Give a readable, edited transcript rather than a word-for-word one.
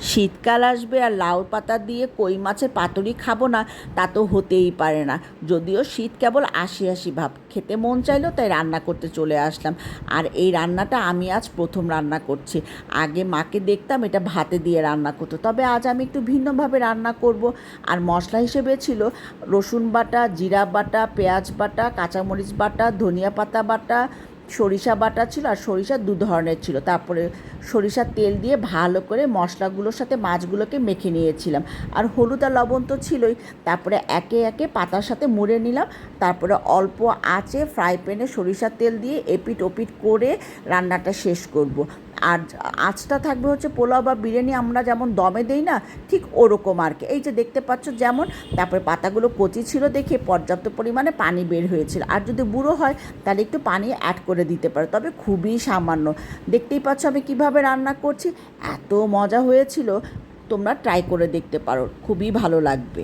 শীতকাল আসবে আর লাউ পাতা দিয়ে কই মাছের পাতুরি খাবো না, তা তো হতেই পারে না। যদিও শীত কেবল আসি আসি ভাব, খেতে মন চাইলো তাই রান্না করতে চলে আসলাম। আর এই রান্নাটা আমি আজ প্রথম রান্না করছি। আগে মাকে দেখতাম এটা ভাতে দিয়ে রান্না করতো, তবে আজ আমি একটু ভিন্নভাবে রান্না করব। আর মশলা হিসেবে ছিল রসুন বাটা, জিরা বাটা, পেঁয়াজ বাটা, কাঁচামরিচ বাটা, ধনিয়া পাতা বাটা, সরিষা বাটা ছিল, আর সরিষা দু ধরনের ছিল। তারপরে সরিষার তেল দিয়ে ভালো করে মশলাগুলোর সাথে মাছগুলোকে মেখে নিয়েছিলাম। আর হলুদ আর লবণ তো ছিলই। তারপরে একে একে পাতার সাথে মুড়ে নিলাম। তারপরে অল্প আঁচে ফ্রাই প্যানে সরিষার তেল দিয়ে এপিট ওপিট করে রান্নাটা শেষ করব। আর আঁচটা থাকবে হচ্ছে পোলাও বা বিরিয়ানি আমরা যেমন দমে দেই না, ঠিক ওরকম আর কি। এই যে দেখতে পাচ্ছ যেমন। তারপরে পাতাগুলো কচি ছিল দেখে পর্যাপ্ত পরিমাণে পানি বের হয়েছিল। আর যদি বুড়ো হয় তাহলে একটু পানি অ্যাড করে দিতে পারো, তবে খুবই সামান্য। দেখতেই পাচ্ছ আমি কিভাবে রান্না করছি। এত মজা হয়েছিল, তোমরা ট্রাই করে দেখতে পারো, খুবই ভালো লাগবে।